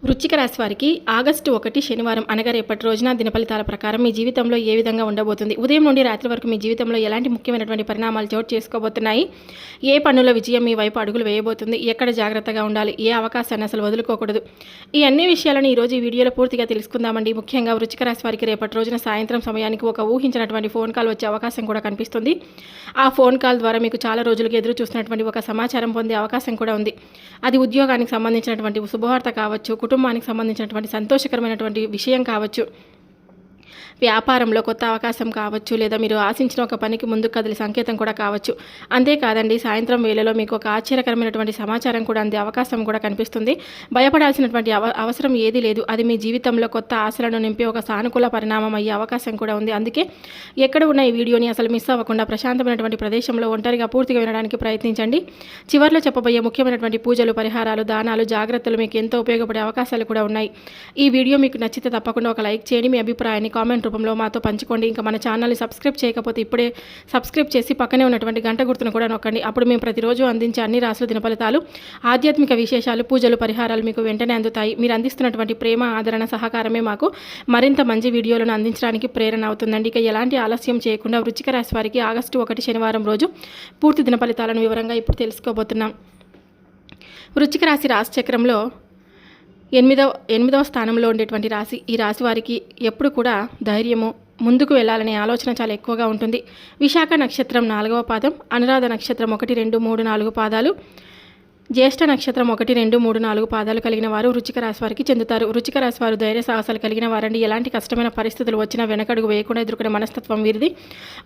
వృశ్చిక రాశి వారికి ఆగస్టు 1 శనివారం అనగా రేపటి రోజున దినఫలితాల ప్రకారం మీ జీవితంలో ఏ విధంగా ఉండబోతుంది, ఉదయం నుండి రాత్రి వరకు మీ జీవితంలో ఎలాంటి ముఖ్యమైనటువంటి పరిణామాలు చోటు చేసుకోబోతున్నాయి, ఏ పనుల విజయం మీ వైపు అడుగులు వేయబోతుంది, ఎక్కడ జాగ్రత్తగా ఉండాలి, ఏ అవకాశాన్ని అసలు వదులుకోకూడదు, ఈ అన్ని విషయాలను ఈరోజు ఈ వీడియోలో పూర్తిగా తెలుసుకుందామండి. ముఖ్యంగా వృశ్చిక రాశి వారికి రేపటి రోజున సాయంత్రం సమయానికి ఒక ఊహించినటువంటి ఫోన్ కాల్ వచ్చే అవకాశం కూడా కనిపిస్తుంది. ఆ ఫోన్ కాల్ ద్వారా మీకు చాలా రోజులుగా ఎదురు చూస్తున్నటువంటి ఒక సమాచారం పొందే అవకాశం కూడా ఉంది. అది ఉద్యోగానికి సంబంధించినటువంటి శుభవార్త కావచ్చు, కుటుంబానికి సంబంధించినటువంటి సంతోషకరమైనటువంటి విషయం కావచ్చు, వ్యాపారంలో కొత్త అవకాశం కావచ్చు, లేదా మీరు ఆశించిన ఒక పనికి ముందుకు కదిలే సంకేతం కూడా కావచ్చు. అంతేకాదండి, సాయంత్రం వేళలో మీకు ఒక ఆశ్చర్యకరమైనటువంటి సమాచారం కూడా అందే అవకాశం కూడా కనిపిస్తుంది. భయపడాల్సినటువంటి అవసరం ఏదీ లేదు. అది మీ జీవితంలో కొత్త ఆశలను నింపే ఒక సానుకూల పరిణామం అయ్యే అవకాశం కూడా ఉంది. అందుకే ఎక్కడ ఉన్న ఈ వీడియోని అసలు మిస్ అవ్వకుండా ప్రశాంతమైనటువంటి ప్రదేశంలో ఒంటరిగా పూర్తిగా వినడానికి ప్రయత్నించండి. చివరిలో చెప్పబోయే ముఖ్యమైనటువంటి పూజలు, పరిహారాలు, దానాలు, జాగ్రత్తలు మీకు ఎంతో ఉపయోగపడే అవకాశాలు కూడా ఉన్నాయి. ఈ వీడియో మీకు నచ్చితే తప్పకుండా ఒక లైక్ చేయండి. మీ అభిప్రాయాన్ని కామెంట్ రూపంలో మాతో పంచుకోండి. ఇంకా మన ఛానల్ని సబ్స్క్రైబ్ చేయకపోతే ఇప్పుడే సబ్స్క్రైబ్ చేసి పక్కనే ఉన్నటువంటి గంట గుర్తును కూడా నొక్కండి. అప్పుడు మేము ప్రతిరోజు అందించే అన్ని రాశుల దినఫలితాలు, ఆధ్యాత్మిక విశేషాలు, పూజలు, పరిహారాలు మీకు వెంటనే అందుతాయి. మీరు అందిస్తున్నటువంటి ప్రేమ, ఆదరణ, సహకారమే మాకు మరింత మంచి వీడియోలను అందించడానికి ప్రేరణ అవుతుందండి. ఇక ఎలాంటి ఆలస్యం చేయకుండా వృశ్చిక రాశి వారికి ఆగస్టు 1 శనివారం రోజు పూర్తి దినఫలితాలను వివరంగా ఇప్పుడు తెలుసుకోబోతున్నాం. వృశ్చిక రాశి చక్రంలో ఎనిమిదవ స్థానంలో ఉండేటువంటి రాశి ఈ రాశి వారికి ఎప్పుడు కూడా ధైర్యము, ముందుకు వెళ్ళాలనే ఆలోచన చాలా ఎక్కువగా ఉంటుంది. విశాఖ నక్షత్రం 4వ పాదం, అనురాధ నక్షత్రం 1, 2, 3, 4 పాదాలు, జ్యేష్ఠ నక్షత్రం 1, 2, 3, 4 పాదాలు కలిగిన వారు వృశ్చిక రాశి వారికి చెందుతారు. వృశ్చిక రాశి వారు ధైర్య సాహసాలు కలిగిన వారండి. ఎలాంటి కష్టమైన పరిస్థితులు వచ్చినా వెనకడుగు వేయకుండా ఎదుర్కొనే మనస్తత్వం వీరిది.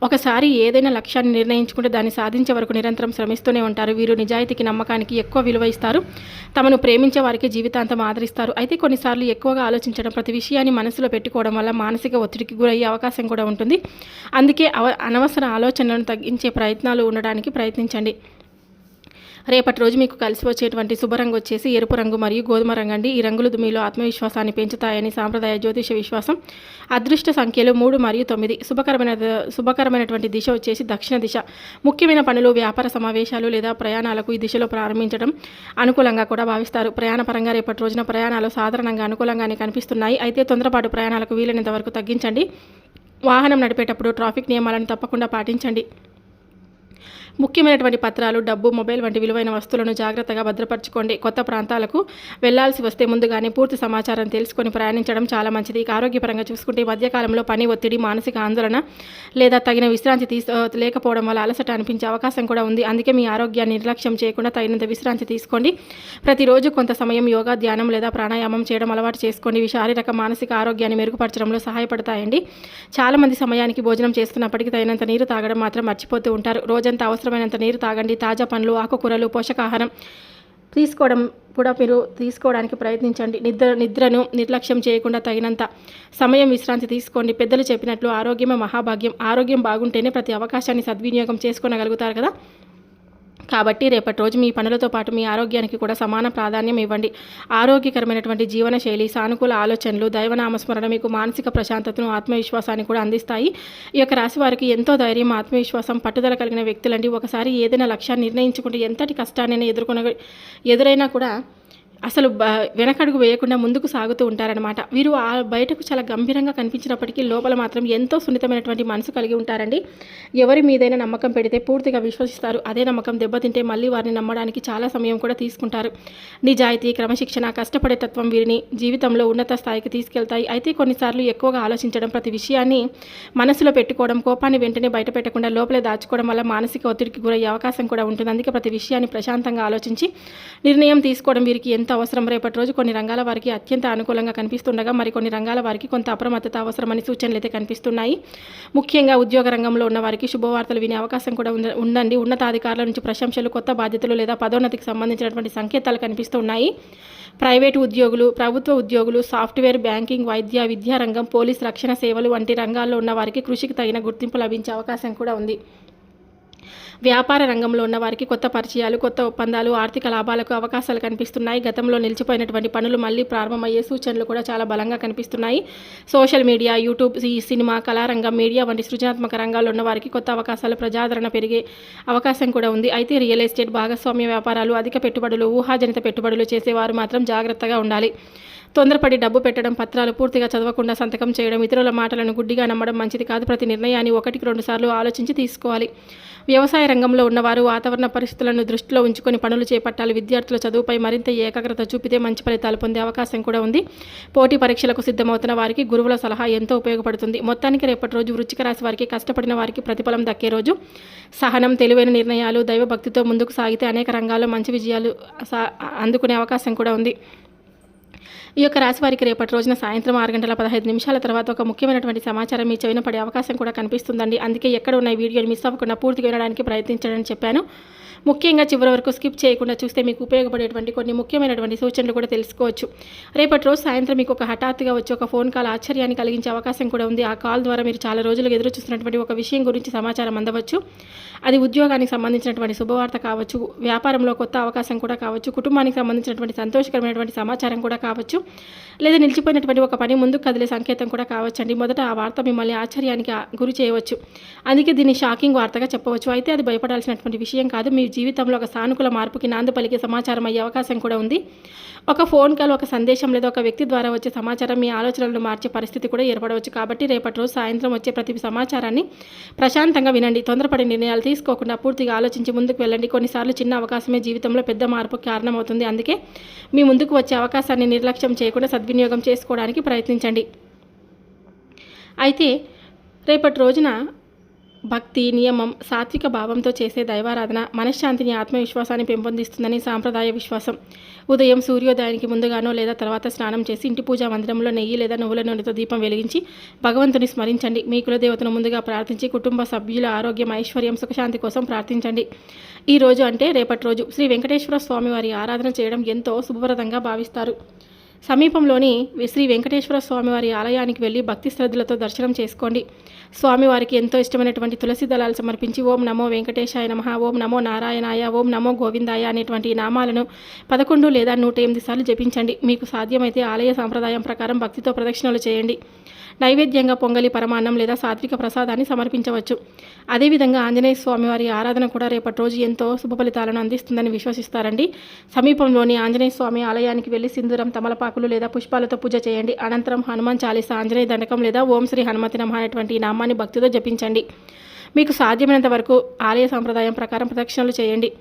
ఒకసారి ఏదైనా లక్ష్యాన్ని నిర్ణయించుకుంటే దాన్ని సాధించే వరకు నిరంతరం శ్రమిస్తూనే ఉంటారు. వీరు నిజాయితీకి, నమ్మకానికి ఎక్కువ విలువ ఇస్తారు. తమను ప్రేమించే వారికి జీవితాంతం ఆదరిస్తారు. అయితే కొన్నిసార్లు ఎక్కువగా ఆలోచించడం, ప్రతి విషయాన్ని మనసులో పెట్టుకోవడం వల్ల మానసిక ఒత్తిడికి గురయ్యే అవకాశం కూడా ఉంటుంది. అందుకే అనవసర ఆలోచనలను తగ్గించే ప్రయత్నాలు ఉండడానికి ప్రయత్నించండి. రేపటి రోజు మీకు కలిసి వచ్చేటువంటి శుభరంగు వచ్చేసి ఎరుపు రంగు మరియు గోధుమ రంగు అండి. ఈ రంగులు మీలో ఆత్మవిశ్వాసాన్ని పెంచుతాయని సాంప్రదాయ జ్యోతిష విశ్వాసం. అదృష్ట సంఖ్యలు 3 మరియు 9. శుభకరమైనటువంటి దిశ వచ్చేసి దక్షిణ దిశ. ముఖ్యమైన పనులు, వ్యాపార సమావేశాలు లేదా ప్రయాణాలకు ఈ దిశలో ప్రారంభించడం అనుకూలంగా కూడా భావిస్తారు. ప్రయాణపరంగా రేపటి రోజున ప్రయాణాలు సాధారణంగా అనుకూలంగానే కనిపిస్తున్నాయి. అయితే తొందరపాటు ప్రయాణాలకు వీలైనంత వరకు తగ్గించండి. వాహనం నడిపేటప్పుడు ట్రాఫిక్ నియమాలను తప్పకుండా పాటించండి. ముఖ్యమైనటువంటి పత్రాలు, డబ్బు, మొబైల్ వంటి విలువైన వస్తువులను జాగ్రత్తగా భద్రపరచుకోండి. కొత్త ప్రాంతాలకు వెళ్లాల్సి వస్తే ముందుగానే పూర్తి సమాచారం తెలుసుకొని ప్రయాణించడం చాలా మంచిది. ఇక ఆరోగ్యపరంగా చూసుకుంటే మధ్యకాలంలో పని ఒత్తిడి, మానసిక ఆందోళన లేదా తగిన విశ్రాంతి లేకపోవడం వల్ల అలసట అనిపించే అవకాశం కూడా ఉంది. అందుకే మీ ఆరోగ్యాన్ని నిర్లక్ష్యం చేయకుండా తగినంత విశ్రాంతి తీసుకోండి. ప్రతిరోజు కొంత సమయం యోగా, ధ్యానం లేదా ప్రాణాయామం చేయడం అలవాటు చేసుకోండి. ఇవి శారీరక, మానసిక ఆరోగ్యాన్ని మెరుగుపరచడంలో సహాయపడతాయండి. చాలామంది సమయానికి భోజనం చేస్తున్నప్పటికీ తగినంత నీరు తాగడం మాత్రం మర్చిపోతూ ఉంటారు. రోజంతా అవసరమైనంత నీరు తాగండి. తాజా పండ్లు, ఆకుకూరలు, పోషకాహారం తీసుకోవడం కూడా మీరు తీసుకోవడానికి ప్రయత్నించండి. నిద్రను నిర్లక్ష్యం చేయకుండా తగినంత సమయం విశ్రాంతి తీసుకోండి. పెద్దలు చెప్పినట్లు ఆరోగ్యమే మహాభాగ్యం. ఆరోగ్యం బాగుంటేనే ప్రతి అవకాశాన్ని సద్వినియోగం చేసుకోగలుగుతారు కదా. కాబట్టి రేపటి రోజు మీ పనులతో పాటు మీ ఆరోగ్యానికి కూడా సమాన ప్రాధాన్యం ఇవ్వండి. ఆరోగ్యకరమైనటువంటి జీవన శైలి, సానుకూల ఆలోచనలు, దైవనామస్మరణ మీకు మానసిక ప్రశాంతతను, ఆత్మవిశ్వాసాన్ని కూడా అందిస్తాయి. ఈ యొక్క రాశి వారికి ఎంతో ధైర్యం, ఆత్మవిశ్వాసం, పట్టుదల కలిగిన వ్యక్తులండి. ఒకసారి ఏదైనా లక్ష్యాన్ని నిర్ణయించుకుంటే ఎంతటి కష్టాన్ని ఎదురైనా కూడా అసలు వెనకడుగు వేయకుండా ముందుకు సాగుతూ ఉంటారనమాట. వీరు బయటకు చాలా గంభీరంగా కనిపించినప్పటికీ లోపల మాత్రం ఎంతో సున్నితమైనటువంటి మనసు కలిగి ఉంటారండి. ఎవరి మీదైనా నమ్మకం పెడితే పూర్తిగా విశ్వసిస్తారు. అదే నమ్మకం దెబ్బతింటే మళ్ళీ వారిని నమ్మడానికి చాలా సమయం కూడా తీసుకుంటారు. నిజాయితీ, క్రమశిక్షణ, కష్టపడే తత్వం వీరిని జీవితంలో ఉన్నత స్థాయికి తీసుకెళ్తాయి. అయితే కొన్నిసార్లు ఎక్కువగా ఆలోచించడం, ప్రతి విషయాన్ని మనసులో పెట్టుకోవడం, కోపాన్ని వెంటనే బయట పెట్టకుండా లోపలే దాచుకోవడం వల్ల మానసిక ఒత్తిడికి గురయ్యే అవకాశం కూడా ఉంటుంది. అందుకే ప్రతి విషయాన్ని ప్రశాంతంగా ఆలోచించి నిర్ణయం తీసుకోవడం వీరికి ఎంతో అవసరం. రేపటి రోజు కొన్ని రంగాల వారికి అత్యంత అనుకూలంగా కనిపిస్తుండగా మరికొన్ని రంగాల వారికి కొంత అప్రమత్తత అవసరమని సూచనలు అయితే కనిపిస్తున్నాయి. ముఖ్యంగా ఉద్యోగ రంగంలో ఉన్న వారికి శుభవార్తలు వినే అవకాశం కూడా ఉందండి. ఉన్నతాధికారుల నుంచి ప్రశంసలు, కొత్త బాధ్యతలు లేదా పదోన్నతికి సంబంధించినటువంటి సంకేతాలు కనిపిస్తున్నాయి. ప్రైవేటు ఉద్యోగులు, ప్రభుత్వ ఉద్యోగులు, సాఫ్ట్వేర్, బ్యాంకింగ్, వైద్య, విద్యారంగం, పోలీస్, రక్షణ సేవలు వంటి రంగాల్లో ఉన్న వారికి కృషికి తగిన గుర్తింపు లభించే అవకాశం కూడా ఉంది. వ్యాపార రంగంలో ఉన్న వారికి కొత్త పరిచయాలు, కొత్త ఒప్పందాలు, ఆర్థిక లాభాలకు అవకాశాలు కనిపిస్తున్నాయి. గతంలో నిలిచిపోయినటువంటి పనులు మళ్ళీ ప్రారంభమయ్యే సూచనలు కూడా చాలా బలంగా కనిపిస్తున్నాయి. సోషల్ మీడియా, యూట్యూబ్, సినిమా, కళారంగం, మీడియా వంటి సృజనాత్మక రంగాల్లో ఉన్న వారికి కొత్త అవకాశాలు, ప్రజాదరణ పెరిగే అవకాశం కూడా ఉంది. అయితే రియల్ ఎస్టేట్, భాగస్వామ్య వ్యాపారాలు, అధిక పెట్టుబడులు, ఊహాజనిత పెట్టుబడులు చేసేవారు మాత్రం జాగ్రత్తగా ఉండాలి. తొందరపడి డబ్బు పెట్టడం, పత్రాలు పూర్తిగా చదవకుండా సంతకం చేయడం, ఇతరుల మాటలను గుడ్డిగా నమ్మడం మంచిది కాదు. ప్రతి నిర్ణయాన్ని 1-2 సార్లు ఆలోచించి తీసుకోవాలి. వ్యవసాయ రంగంలో ఉన్నవారు వాతావరణ పరిస్థితులను దృష్టిలో ఉంచుకొని పనులు చేపట్టాలి. విద్యార్థుల చదువుపై మరింత ఏకాగ్రత చూపితే మంచి ఫలితాలు పొందే అవకాశం కూడా ఉంది. పోటీ పరీక్షలకు సిద్ధమవుతున్న వారికి గురువుల సలహా ఎంతో ఉపయోగపడుతుంది. మొత్తానికి రేపటి రోజు వృశ్చిక రాశి వారికి, కష్టపడిన వారికి ప్రతిఫలం దక్కే రోజు. సహనం, తెలివైన నిర్ణయాలు, దైవభక్తితో ముందుకు సాగితే అనేక రంగాల్లో మంచి విజయాలు అందుకునే అవకాశం కూడా ఉంది. ఈ యొక్క రాశి వారికి రేపటి రోజున సాయంత్రం 6:15 తర్వాత ఒక ముఖ్యమైనటువంటి సమాచారం మీ చెవిన పడే అవకాశం కూడా కనిపిస్తుందండి. అందుకే ఎక్కడ ఉన్న ఈ వీడియోని మిస్ అవ్వకుండా పూర్తిగా వినడానికి ప్రయత్నించడానికి చెప్పాను. ముఖ్యంగా చివరి వరకు స్కిప్ చేయకుండా చూస్తే మీకు ఉపయోగపడేటువంటి కొన్ని ముఖ్యమైనటువంటి సూచనలు కూడా తెలుసుకోవచ్చు. రేపటి రోజు సాయంత్రం మీకు ఒక హఠాత్తుగా వచ్చి ఒక ఫోన్ కాల్ ఆశ్చర్యాన్ని కలిగించే అవకాశం కూడా ఉంది. ఆ కాల్ ద్వారా మీరు చాలా రోజులుగా ఎదురు చూస్తున్నటువంటి ఒక విషయం గురించి సమాచారం అందవచ్చు. అది ఉద్యోగానికి సంబంధించినటువంటి శుభవార్త కావచ్చు, వ్యాపారంలో కొత్త అవకాశం కూడా కావచ్చు, కుటుంబానికి సంబంధించినటువంటి సంతోషకరమైనటువంటి సమాచారం కూడా కావచ్చు, లేదా నిలిచిపోయినటువంటి ఒక పని ముందుకు కదిలే సంకేతం కూడా కావచ్చండి. మొదట ఆ వార్త మిమ్మల్ని ఆశ్చర్యానికి గురి చేయవచ్చు. అందుకే దీన్ని షాకింగ్ వార్తగా చెప్పవచ్చు. అయితే అది భయపడాల్సినటువంటి విషయం కాదు. మీ జీవితంలో ఒక సానుకూల మార్పుకి నాంది పలికే సమాచారం అయ్యే అవకాశం కూడా ఉంది. ఒక ఫోన్ కాల్, ఒక సందేశం లేదా ఒక వ్యక్తి ద్వారా వచ్చే సమాచారం మీ ఆలోచనలను మార్చే పరిస్థితి కూడా ఏర్పడవచ్చు. కాబట్టి రేపటి రోజు సాయంత్రం వచ్చే ప్రతి సమాచారాన్ని ప్రశాంతంగా వినండి. తొందరపడి నిర్ణయాలు తీసుకోకుండా పూర్తిగా ఆలోచించి ముందుకు వెళ్ళండి. కొన్నిసార్లు చిన్న అవకాశమే జీవితంలో పెద్ద మార్పుకి కారణమవుతుంది. అందుకే మీ ముందుకు వచ్చే అవకాశాన్ని నిర్లక్ష్యం చేయకుండా సద్వినియోగం చేసుకోవడానికి ప్రయత్నించండి. అయితే రేపటి రోజున భక్తి, నియమం, సాత్విక భావంతో చేసే దైవారాధన మనశ్శాంతిని, ఆత్మవిశ్వాసాన్ని పెంపొందిస్తుందని సాంప్రదాయ విశ్వాసం. ఉదయం సూర్యోదయానికి ముందుగానో లేదా తర్వాత స్నానం చేసి ఇంటి పూజా మందిరంలో నెయ్యి లేదా నువ్వుల నూనెతో దీపం వెలిగించి భగవంతుని స్మరించండి. మీ కులదేవతను ముందుగా ప్రార్థించి కుటుంబ సభ్యుల ఆరోగ్యం, ఐశ్వర్యం, సుఖశాంతి కోసం ప్రార్థించండి. ఈ రోజు అంటే రేపటి రోజు శ్రీ వెంకటేశ్వర స్వామి వారి ఆరాధన చేయడం ఎంతో శుభప్రదంగా భావిస్తారు. సమీపంలోని శ్రీ వెంకటేశ్వర స్వామివారి ఆలయానికి వెళ్ళి భక్తి శ్రద్ధలతో దర్శనం చేసుకోండి. స్వామివారికి ఎంతో ఇష్టమైనటువంటి తులసి దళాలు సమర్పించి ఓం నమో వెంకటేశాయ నమః, ఓం నమో నారాయణాయ, ఓం నమో గోవిందాయ అనేటువంటి నామాలను 11 లేదా 108 సార్లు జపించండి. మీకు సాధ్యమైతే ఆలయ సాంప్రదాయం ప్రకారం భక్తితో ప్రదక్షిణలు చేయండి. నైవేద్యంగా పొంగలి, పరమాన్నం లేదా సాత్విక ప్రసాదాన్ని సమర్పించవచ్చు. అదేవిధంగా ఆంజనేయ స్వామివారి ఆరాధన కూడా రేపటి రోజు ఎంతో శుభ ఫలితాలను అందిస్తుందని విశ్వసిస్తారండి. సమీపంలోని ఆంజనేయ స్వామి ఆలయానికి వెళ్ళి సింధూరం, తమలపాకులు లేదా పుష్పాలతో పూజ చేయండి. అనంతరం హనుమాన్ చాలీసా, ఆంజనేయ దండకం లేదా ఓం శ్రీ హనుమతి నమః అనేటువంటి నామాన్ని భక్తితో జపించండి. మీకు సాధ్యమైనంత వరకు ఆలయ సాంప్రదాయం ప్రకారం ప్రదక్షిణలు చేయండి.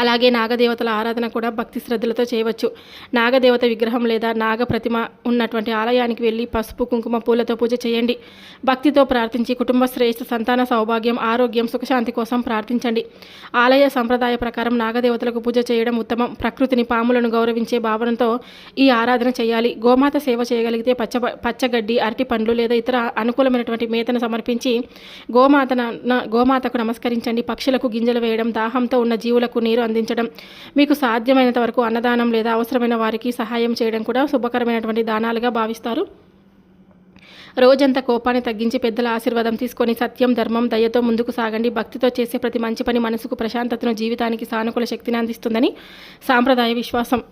అలాగే నాగదేవతల ఆరాధన కూడా భక్తి శ్రద్ధలతో చేయవచ్చు. నాగదేవత విగ్రహం లేదా నాగ ప్రతిమ ఉన్నటువంటి ఆలయానికి వెళ్ళి పసుపు, కుంకుమ, పూలతో పూజ చేయండి. భక్తితో ప్రార్థించి కుటుంబ శ్రేయస్సు, సంతాన సౌభాగ్యం, ఆరోగ్యం, సుఖశాంతి కోసం ప్రార్థించండి. ఆలయ సంప్రదాయ ప్రకారం నాగదేవతలకు పూజ చేయడం ఉత్తమం. ప్రకృతిని, పాములను గౌరవించే భావనతో ఈ ఆరాధన చేయాలి. గోమాత సేవ చేయగలిగితే పచ్చగడ్డి, అరటి పండ్లు లేదా ఇతర అనుకూలమైనటువంటి మేతను సమర్పించి గోమాతకు నమస్కరించండి. పక్షులకు గింజలు వేయడం, దాహంతో ఉన్న జీవులకు నీరు అందించడం, మీకు సాధ్యమైనంత వరకు అన్నదానం లేదా అవసరమైన వారికి సహాయం చేయడం కూడా శుభకరమైనటువంటి దానాలుగా భావిస్తారు. రోజంతా కోపాన్ని తగ్గించి పెద్దల ఆశీర్వాదం తీసుకొని సత్యం, ధర్మం, దయతో ముందుకు సాగండి. భక్తితో చేసే ప్రతి మంచి పని మనసుకు ప్రశాంతతను, జీవితానికి సానుకూల శక్తిని అందిస్తుందని సాంప్రదాయ విశ్వాసం.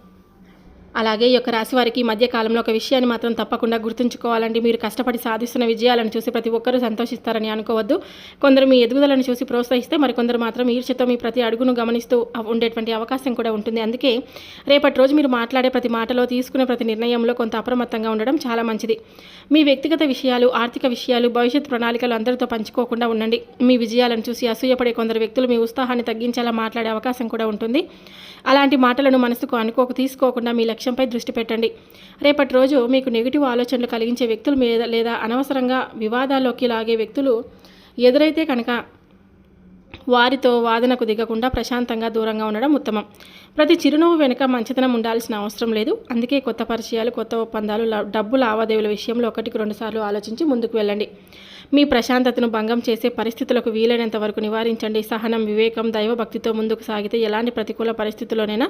అలాగే ఈ యొక్క రాశి వారికి ఈ మధ్య కాలంలో ఒక విషయాన్ని మాత్రం తప్పకుండా గుర్తుంచుకోవాలండి. మీరు కష్టపడి సాధిస్తున్న విజయాలను చూసి ప్రతి ఒక్కరూ సంతోషిస్తారని అనుకోవద్దు. కొందరు మీ ఎదుగుదలను చూసి ప్రోత్సహిస్తే మరికొందరు మాత్రం ఈర్ష్యతో మీ ప్రతి అడుగును గమనిస్తూ ఉండేటువంటి అవకాశం కూడా ఉంటుంది. అందుకే రేపటి రోజు మీరు మాట్లాడే ప్రతి మాటలో, తీసుకునే ప్రతి నిర్ణయంలో కొంత అప్రమత్తంగా ఉండడం చాలా మంచిది. మీ వ్యక్తిగత విషయాలు, ఆర్థిక విషయాలు, భవిష్యత్ ప్రణాళికలు అందరితో పంచుకోకుండా ఉండండి. మీ విజయాలను చూసి అసూయపడే కొందరు వ్యక్తులు మీ ఉత్సాహాన్ని తగ్గించేలా మాట్లాడే అవకాశం కూడా ఉంటుంది. అలాంటి మాటలను మనసుకు తీసుకోకుండా మీ లక్ష్యంపై దృష్టి పెట్టండి. రేపటి రోజు మీకు నెగిటివ్ ఆలోచనలు కలిగించే వ్యక్తుల మీద లేదా అనవసరంగా వివాదాల్లోకి లాగే వ్యక్తులు ఎదురైతే కనుక వారితో వాదనకు దిగకుండా ప్రశాంతంగా దూరంగా ఉండడం ఉత్తమం. ప్రతి చిరునవ్వు వెనుక మంచితనం ఉండాల్సిన అవసరం లేదు. అందుకే కొత్త పరిచయాలు, కొత్త ఒప్పందాలు, డబ్బు లావాదేవీల విషయంలో 1-2 సార్లు ఆలోచించి ముందుకు వెళ్ళండి. మీ ప్రశాంతతను భంగం చేసే పరిస్థితులకు వీలైనంత వరకు నివారించండి. సహనం, వివేకం, దైవభక్తితో ముందుకు సాగితే ఎలాంటి ప్రతికూల పరిస్థితుల్లోనైనా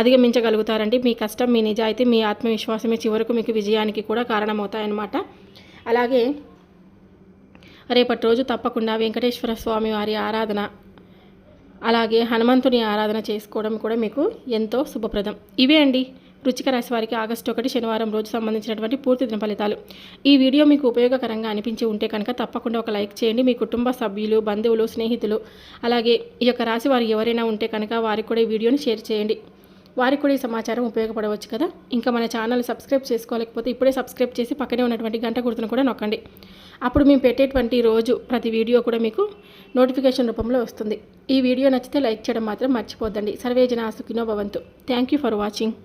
అధిగమించగలుగుతారండి. మీ కష్టం, మీ నిజాయితీ, మీ ఆత్మవిశ్వాసమే చివరకు మీకు విజయానికి కూడా కారణమవుతాయన్నమాట. అలాగే రేపటి రోజు తప్పకుండా వెంకటేశ్వర స్వామి వారి ఆరాధన అలాగే హనుమంతుని ఆరాధన చేసుకోవడం కూడా మీకు ఎంతో శుభప్రదం. ఇవే అండి వృశ్చిక రాశి వారికి ఆగస్టు 1 శనివారం రోజు సంబంధించినటువంటి పూర్తి దిన ఫలితాలు. ఈ వీడియో మీకు ఉపయోగకరంగా అనిపించి ఉంటే కనుక తప్పకుండా ఒక లైక్ చేయండి. మీ కుటుంబ సభ్యులు, బంధువులు, స్నేహితులు, అలాగే ఈ యొక్క రాశి వారు ఎవరైనా ఉంటే కనుక వారికి కూడా ఈ వీడియోని షేర్ చేయండి. వారికి కూడా ఈ సమాచారం ఉపయోగపడవచ్చు కదా. ఇంకా మన ఛానల్ సబ్స్క్రైబ్ చేసుకోలేకపోతే ఇప్పుడే సబ్స్క్రైబ్ చేసి పక్కనే ఉన్నటువంటి గంట గుర్తును కూడా నొక్కండి. అప్పుడు మేము పెట్టేటువంటి రోజు ప్రతి వీడియో కూడా మీకు నోటిఫికేషన్ రూపంలో వస్తుంది. ఈ వీడియో నచ్చితే లైక్ చేయడం మాత్రం మర్చిపోద్దండి. సర్వే జనా సుఖినో భవంతు. Thank you for watching.